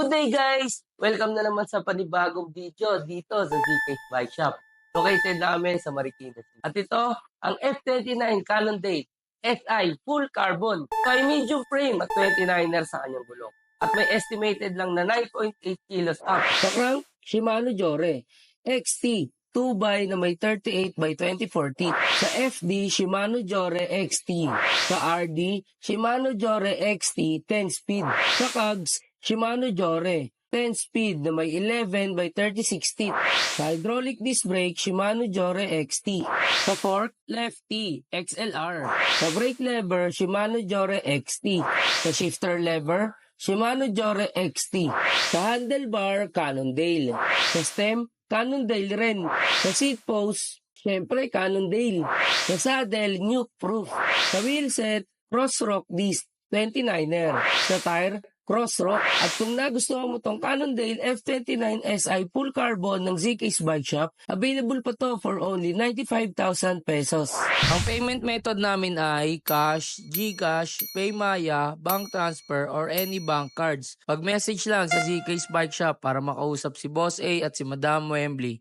Good day guys! Welcome na naman sa panibagong video dito sa ZK's Bike Shop. Located namin sa Marikina. At ito, ang F29 Cannondale SI Full Carbon. May medium frame at 29er sa kanyang gulong. At may estimated lang na 9.8 kilos up. Sa crank, Shimano Jore XT 2x na may 38 by 2040. Sa FD, Shimano Jore XT. Sa RD, Shimano Jore XT 10 speed. Sa COGS, Shimano Jore 10 speed na may 11 by 30/60. Sa hydraulic disc brake, Shimano Jore XT. Sa fork, Lefty XLR. Sa brake lever, Shimano Jore XT. Sa shifter lever, Shimano Jore XT. Sa handlebar, Cannondale. Sa stem, Cannondale rin. Sa seat post, syempre Cannondale. Sa saddle, nuke proof. Sa wheelset, Crossrock disc 29er. Sa tire, Crossrock. At kung nagustuhan mo tong Cannondale F29 SI Full Carbon ng ZK's Bike Shop, available pa to for only 95,000 pesos. Ang payment method namin ay cash, GCash, Paymaya, bank transfer, or any bank cards. Pag-message lang sa ZK's Bike Shop para makausap si Boss A at si Madam Wembley.